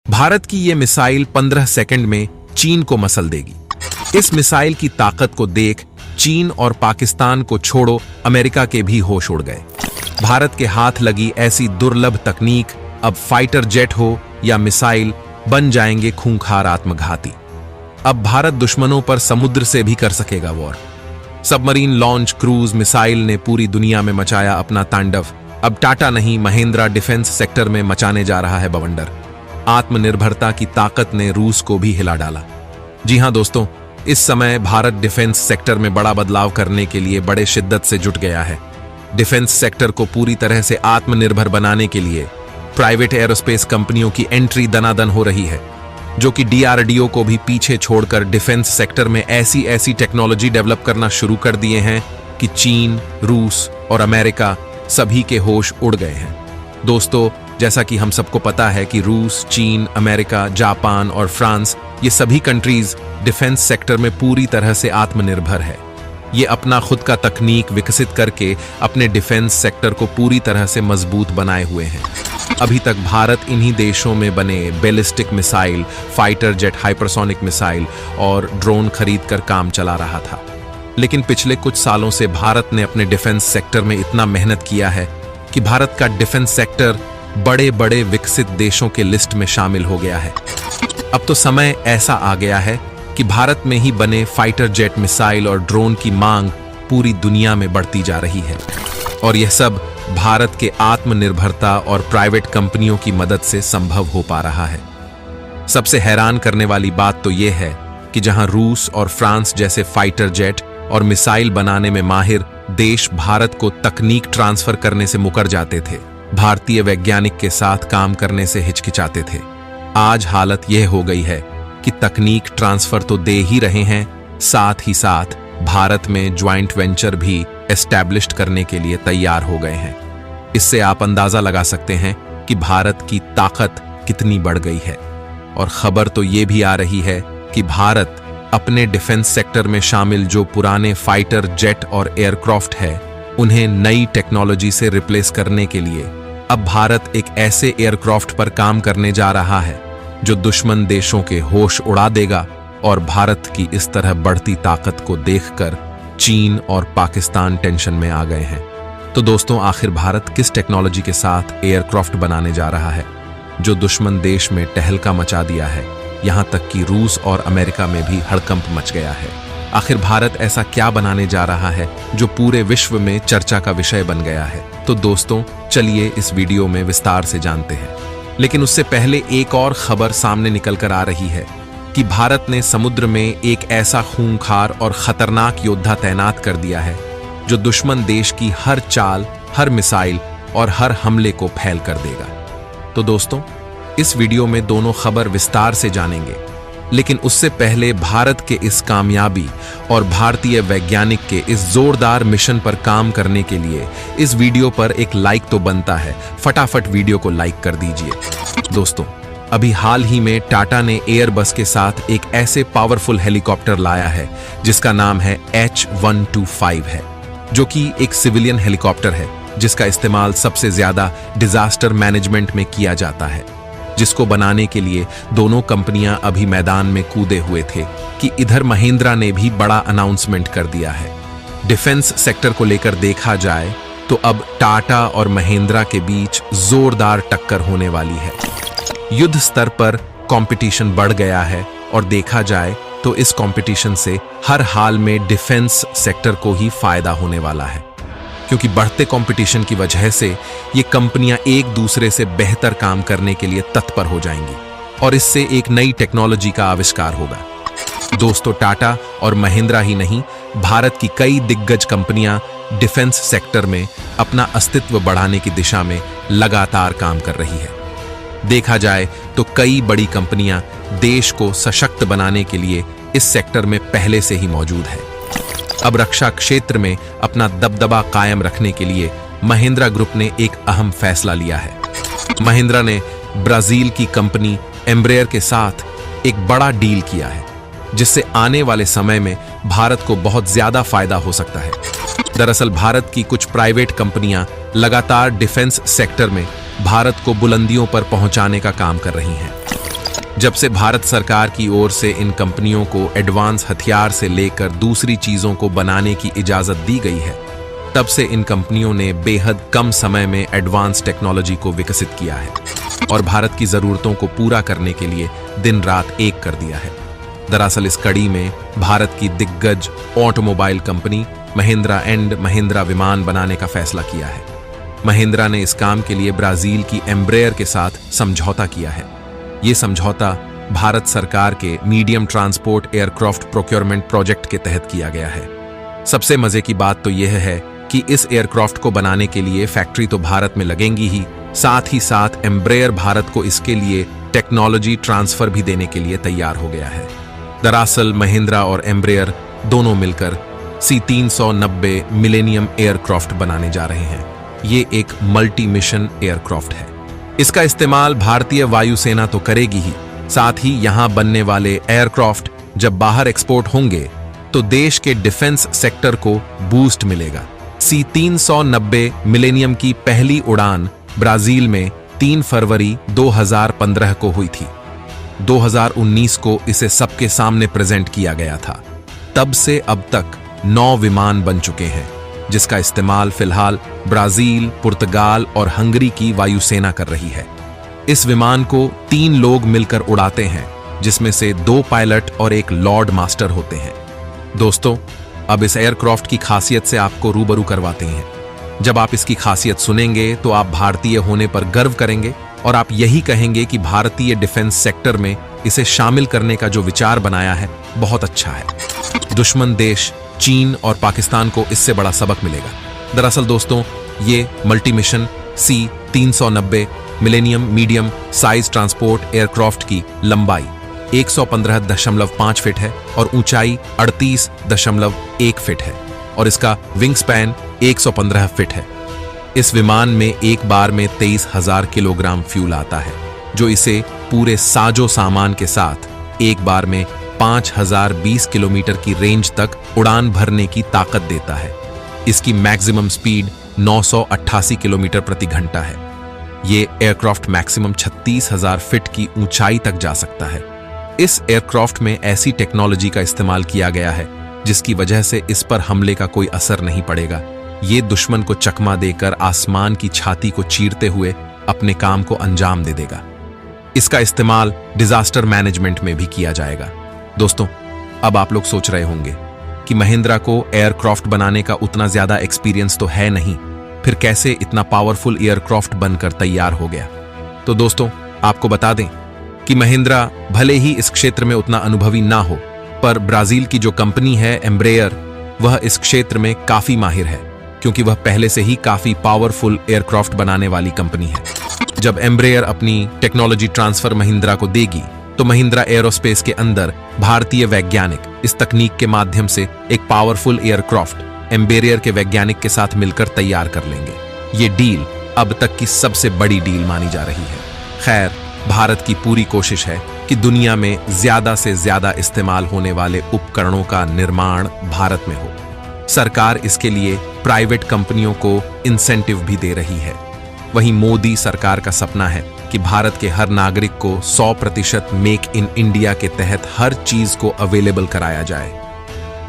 भारत की ये missile 15 second में चीन को मसल देगी। इस मिसाइल की ताकत को देख चीन और पाकिस्तान को छोड़ो अमेरिका के भी होश उड़ गए। भारत के हाथ लगी ऐसी दुर्लभ तकनीक अब फाइटर जेट हो या मिसाइल बन जाएंगे खूंखार आत्मघाती। अब भारत दुश्मनों पर समुद्र से भी कर सकेगा war. Submarine launch cruise missile ने पूरी दुनिया में मचाया अपना तांडव। अब टाटा नहीं, महिंद्रा डिफेंस सेक्टर में मचाने जा रहा है बवंडर। आत्मनिर्भरता की ताकत ने रूस को भी हिला डाला। जी हां दोस्तों, इस समय भारत डिफेंस सेक्टर में बड़ा बदलाव करने के लिए बड़े शिद्दत से जुट गया है। डिफेंस सेक्टर को पूरी तरह से आत्मनिर्भर बनाने के लिए प्राइवेट एरोस्पेस कंपनियों की एंट्री दनादन हो रही है, जो कि डीआरडीओ को भी पीछे छोड़कर डिफेंस सेक्टर में ऐसी ऐसी टेक्नोलॉजी डेवलप करना शुरू कर दिए हैं कि चीन, रूस और अमेरिका सभी के होश उड़ गए हैं। दोस्तों, जैसा कि हम सबको पता है कि रूस, चीन, अमेरिका, जापान और फ्रांस ये सभी कंट्रीज डिफेंस सेक्टर में पूरी तरह से आत्मनिर्भर है। ये अपना खुद का तकनीक विकसित करके अपने डिफेंस सेक्टर को पूरी तरह से मजबूत बनाए हुए हैं। अभी तक भारत इन्हीं देशों में बने ballistic missile, fighter jet, hypersonic missile और ड्रोन खरीद कर काम चला रहा था। लेकिन पिछले कुछ सालों से भारत ने अपने डिफेंस सेक्टर में इतना मेहनत किया है कि भारत का डिफेंस सेक्टर बड़े बड़े विकसित देशों के लिस्ट में शामिल हो गया है। अब तो समय ऐसा आ गया है कि भारत में ही बने फाइटर जेट, मिसाइल और ड्रोन की मांग पूरी दुनिया में बढ़ती जा रही है। और यह सब भारत के आत्मनिर्भरता और प्राइवेट कंपनियों की मदद से संभव हो पा रहा है। सबसे हैरान करने वाली बात तो यह है कि जहां रूस और फ्रांस जैसे फाइटर जेट और मिसाइल बनाने में माहिर देश भारत को तकनीक ट्रांसफर करने से मुकर जाते थे, भारतीय वैज्ञानिक के साथ काम करने से हिचकिचाते थे, आज हालत यह हो गई है कि तकनीक ट्रांसफर तो दे ही रहे हैं, साथ ही साथ भारत में ज्वाइंट वेंचर भी एस्टैब्लिश्ड करने के लिए तैयार हो गए हैं। इससे आप अंदाजा लगा सकते हैं कि भारत की ताकत कितनी बढ़ गई है। और खबर तो ये भी आ रही है कि भारत अपने डिफेंस सेक्टर में शामिल जो पुराने फाइटर जेट और एयरक्राफ्ट है, उन्हें नई टेक्नोलॉजी से रिप्लेस करने के लिए अब भारत एक ऐसे एयरक्राफ्ट पर काम करने जा रहा है जो दुश्मन देशों के होश उड़ा देगा। और भारत की इस तरह बढ़ती ताकत को देखकर चीन और पाकिस्तान टेंशन में आ गए हैं। तो दोस्तों, आखिर भारत किस टेक्नोलॉजी के साथ एयरक्राफ्ट बनाने जा रहा है जो दुश्मन देश में टहलका मचा दिया है, यहां तक कि रूस और अमेरिका में भी हड़कंप मच गया है। आखिर भारत ऐसा क्या बनाने जा रहा है जो पूरे विश्व में चर्चा का विषय बन गया है? तो दोस्तों, चलिए इस वीडियो में विस्तार से जानते हैं। लेकिन उससे पहले एक और खबर सामने निकल कर आ रही है कि भारत ने समुद्र में एक ऐसा खूंखार और खतरनाक योद्धा तैनात कर दिया है जो दुश्मन देश की हर चाल, हर मिसाइल और हर हमले को फैल कर देगा। तो दोस्तों, इस वीडियो में दोनों खबर विस्तार से जानेंगे, लेकिन उससे पहले भारत के इस कामयाबी और भारतीय वैज्ञानिक के इस जोरदार मिशन पर काम करने के लिए इस वीडियो पर एक लाइक तो बनता है। फटाफट वीडियो को लाइक कर दीजिए। दोस्तों, अभी हाल ही में टाटा ने एयरबस के साथ एक ऐसे पावरफुल हेलीकॉप्टर लाया है जिसका नाम है H125 है, जो कि एक सिविलियन हेलीकॉप्टर है जिसका इस्तेमाल सबसे ज्यादा डिजास्टर मैनेजमेंट में किया जाता है। जिसको बनाने के लिए दोनों कंपनियां अभी मैदान में कूदे हुए थे कि इधर महिंद्रा ने भी बड़ा अनाउंसमेंट कर दिया है। डिफेंस सेक्टर को लेकर देखा जाए तो अब टाटा और महिंद्रा के बीच जोरदार टक्कर होने वाली है। युद्ध स्तर पर कंपटीशन बढ़ गया है और देखा जाए तो इस कंपटीशन से हर हाल में डिफेंस सेक्टर को ही फायदा होने वाला है, क्योंकि बढ़ते कंपटीशन की वजह से ये कंपनियां एक दूसरे से बेहतर काम करने के लिए तत्पर हो जाएंगी और इससे एक नई टेक्नोलॉजी का आविष्कार होगा। दोस्तों, टाटा और महिंद्रा ही नहीं, भारत की कई दिग्गज कंपनियां डिफेंस सेक्टर में अपना अस्तित्व बढ़ाने की दिशा में लगातार काम कर रही है। देखा जाए तो कई बड़ी कंपनियां देश को सशक्त बनाने के लिए इस सेक्टर में पहले से ही मौजूद है। अब रक्षा क्षेत्र में अपना दबदबा कायम रखने के लिए महिंद्रा ग्रुप ने एक अहम फैसला लिया है। महिंद्रा ने ब्राजील की कंपनी एम्ब्रेयर के साथ एक बड़ा डील किया है, जिससे आने वाले समय में भारत को बहुत ज्यादा फायदा हो सकता है। दरअसल भारत की कुछ प्राइवेट कंपनियां लगातार डिफेंस सेक्टर में भारत को बुलंदियों पर पहुंचाने का काम कर रही हैं। जब से भारत सरकार की ओर से इन कंपनियों को एडवांस हथियार से लेकर दूसरी चीजों को बनाने की इजाजत दी गई है, तब से इन कंपनियों ने बेहद कम समय में एडवांस टेक्नोलॉजी को विकसित किया है और भारत की जरूरतों को पूरा करने के लिए दिन रात एक कर दिया है। दरअसल इस कड़ी में भारत की दिग्गज automobile company Mahindra and Mahindra विमान बनाने का फैसला किया है। महिंद्रा ने इस काम के लिए ब्राजील की एम्ब्रेयर के साथ समझौता किया है। ये समझौता भारत सरकार के medium transport aircraft procurement project के तहत किया गया है। सबसे मजे की बात तो यह है कि इस एयरक्राफ्ट को बनाने के लिए फैक्ट्री तो भारत में लगेंगी ही साथ एम्ब्रेयर भारत को इसके लिए टेक्नोलॉजी ट्रांसफर भी देने के लिए तैयार हो गया है। दरअसल महिंद्रा और एम्ब्रेयर दोनों मिलकर C-390 मिलेनियम एयरक्राफ्ट बनाने जा रहे हैं। ये एक मल्टी मिशन एयरक्राफ्ट है। इसका इस्तेमाल भारतीय वायुसेना तो करेगी ही, साथ ही यहां बनने वाले एयरक्राफ्ट जब बाहर एक्सपोर्ट होंगे तो देश के डिफेंस सेक्टर को बूस्ट मिलेगा। C-390 मिलेनियम की पहली उड़ान ब्राजील में 3 फरवरी 2015 को हुई थी। 2019 को इसे सबके सामने प्रेजेंट किया गया था। तब से अब तक 9 विमान बन चुके हैं, जिसका इस्तेमाल फिलहाल ब्राजील, पुर्तगाल और हंगरी की वायुसेना कर रही है। इस विमान को 3 लोग मिलकर उड़ाते हैं, जिसमें से 2 पायलट और 1 लॉर्ड मास्टर होते हैं। दोस्तों, अब इस एयरक्राफ्ट की खासियत से आपको रूबरू करवाते हैं। जब आप इसकी खासियत सुनेंगे तो आप भारतीय होने पर गर्व करेंगे और आप यही कहेंगे कि भारतीय डिफेंस सेक्टर में इसे शामिल करने का जो विचार बनाया है बहुत अच्छा है। दुश्मन देश चीन और पाकिस्तान को इससे बड़ा सबक मिलेगा। दरअसल दोस्तों, ये multi mission C-390 millennium medium size transport aircraft की लंबाई 115.5 फीट है और ऊंचाई 38.1 फीट है और इसका विंग स्पैन 115 फीट है। इस विमान में एक बार में 23,000 किलोग्राम फ्यूल आता है, जो इसे पूरे साजो सामान के साथ एक बार में 5,020 किलोमीटर की रेंज तक उड़ान भरने की ताकत देता है। इसकी मैक्सिमम स्पीड 988 किलोमीटर प्रति घंटा है। ये एयरक्राफ्ट मैक्सिमम 36,000 फीट की ऊंचाई तक जा सकता है। इस एयरक्राफ्ट में ऐसी टेक्नोलॉजी का इस्तेमाल किया गया है जिसकी वजह से इस पर हमले का कोई असर नहीं पड़ेगा। ये दुश्मन को चकमा देकर आसमान की छाती को चीरते हुए अपने काम को अंजाम दे देगा। इसका इस्तेमाल डिजास्टर मैनेजमेंट में भी किया जाएगा। दोस्तों, अब आप लोग सोच रहे होंगे कि महिंद्रा को एयरक्राफ्ट बनाने का उतना ज्यादा एक्सपीरियंस तो है नहीं, फिर कैसे इतना पावरफुल एयरक्राफ्ट बनकर तैयार हो गया। तो दोस्तों, आपको बता दें कि महिंद्रा भले ही इस क्षेत्र में उतना अनुभवी ना हो, पर ब्राजील की जो कंपनी है एम्ब्रेयर, वह इस क्षेत्र में काफी माहिर है, क्योंकि वह पहले से ही काफी पावरफुल एयरक्राफ्ट बनाने वाली कंपनी है। जब एम्ब्रेयर अपनी टेक्नोलॉजी ट्रांसफर महिंद्रा को देगी तो महिंद्रा एरोस्पेस के अंदर भारतीय वैज्ञानिक इस तकनीक के माध्यम से एक पावरफुल एयरक्राफ्ट एम्ब्रेयर के वैज्ञानिक के साथ मिलकर तैयार कर लेंगे। ये डील अब तक की सबसे बड़ी डील मानी जा रही है। खैर, भारत की पूरी कोशिश है कि दुनिया में ज्यादा से ज्यादा इस्तेमाल होने वाले उपकरणों का निर्माण भारत में हो। सरकार इसके लिए प्राइवेट कंपनियों को इंसेंटिव भी दे रही है। वहीं मोदी सरकार का सपना है कि भारत के हर नागरिक को 100% मेक इन इंडिया के तहत हर चीज को अवेलेबल कराया जाए।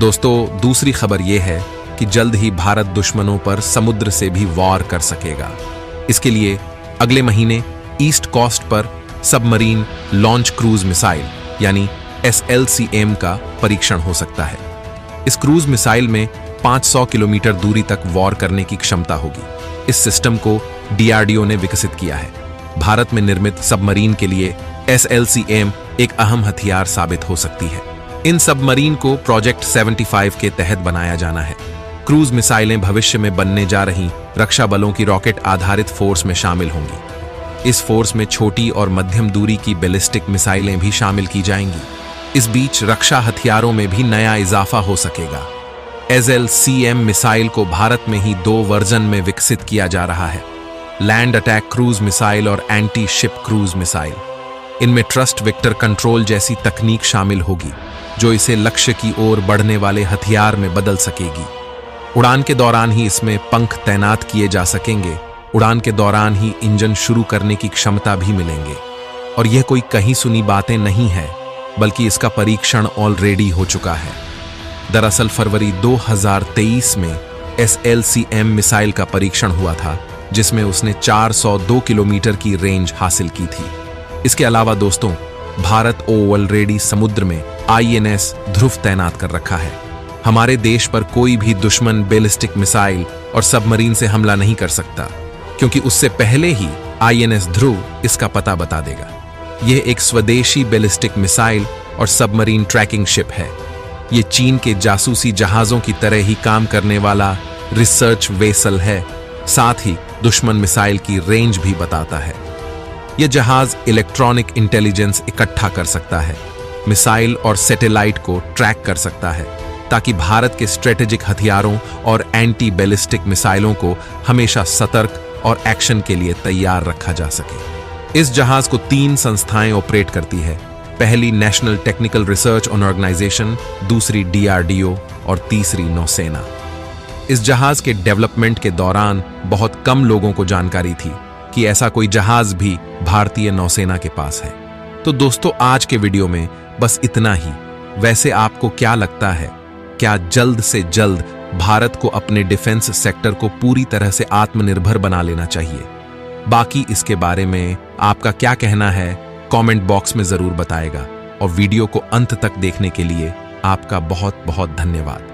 दोस्तों, दूसरी खबर यह है कि जल्द ही भारत दुश्मनों पर समुद्र से भी वॉर कर सकेगा। इसके लिए अगले महीने ईस्ट कोस्ट पर सबमरीन लॉन्च क्रूज मिसाइल यानी SLCM का परीक्षण हो सकता है। इस क्रूज मिसाइल में 500 किलोमीटर दूरी तक वॉर करने की क्षमता होगी। इस सिस्टम को DRDO ने विकसित किया है। भारत में निर्मित सबमरीन के लिए SLCM एक अहम हथियार साबित हो सकती है। इन सबमरीन को प्रोजेक्ट 75 के तहत बनाया जाना है। क्रूज मिसाइलें भविष्य में बनने जा रही रक्षा बलों की रॉकेट आधारित फोर्स में शामिल होंगी। इस फोर्स में छोटी और मध्यम दूरी की बैलिस्टिक मिसाइलें भी शामिल की जाएंगी। इस बीच रक्षा हथियारों में भी नया इजाफा हो सकेगा। SLCM मिसाइल को भारत में ही 2 वर्जन में विकसित किया जा रहा है, लैंड अटैक क्रूज मिसाइल और एंटी शिप क्रूज मिसाइल। इनमें ट्रस्ट वेक्टर कंट्रोल जैसी तकनीक शामिल होगी, जो इसे लक्ष्य की ओर बढ़ने वाले हथियार में बदल सकेगी। उड़ान के दौरान ही इसमें पंख तैनात किए जा सकेंगे। उड़ान के दौरान ही इंजन शुरू करने की क्षमता भी मिलेंगे। और यह कोई कहीं सुनी बातें नहीं है, बल्कि इसका परीक्षण ऑलरेडी हो चुका है। दरअसल फरवरी 2023 में SLCM मिसाइल का परीक्षण हुआ था, जिसमें उसने 402 किलोमीटर की रेंज हासिल की थी। इसके अलावा दोस्तों, भारत ऑलरेडी समुद्र में INS ध्रुव तैनात कर रखा है। हमारे देश पर कोई भी दुश्मन बैलिस्टिक मिसाइल और सबमरीन से हमला नहीं कर सकता, क्योंकि उससे पहले ही INS ध्रुव इसका पता बता देगा। यह एक स्वदेशी बैलिस्टिक मिसाइल और सबमरीन ट्रैकिंग शिप है। यह चीन के जासूसी जहाजों की तरह ही काम करने वाला रिसर्च वेसल है। साथ ही दुश्मन मिसाइल की रेंज भी बताता है। यह जहाज इलेक्ट्रॉनिक इंटेलिजेंस इकट्ठा कर सकता है, मिसाइल और सैटेलाइट को ट्रैक कर सकता है, ताकि भारत के स्ट्रेटेजिक हथियारों और एंटी बैलिस्टिक मिसाइलों को हमेशा सतर्क और एक्शन के लिए तैयार रखा जा सके। इस जहाज को 3 संस्थाएं ऑपरेट करती है। पहली नेशनल टेक्निकल रिसर्च ऑर्गेनाइजेशन, दूसरी DRDO और तीसरी नौसेना। इस जहाज के डेवलपमेंट के दौरान बहुत कम लोगों को जानकारी थी कि ऐसा कोई जहाज भी भारतीय नौसेना के पास है। तो दोस्तों, आज के वीडियो में बस इतना ही। वैसे आपको क्या लगता है, क्या जल्द से जल्द भारत को अपने डिफेंस सेक्टर को पूरी तरह से आत्मनिर्भर बना लेना चाहिए? बाकी इसके बारे में आपका क्या कहना है, कमेंट बॉक्स में जरूर बताएगा। और वीडियो को अंत तक देखने के लिए आपका बहुत बहुत धन्यवाद।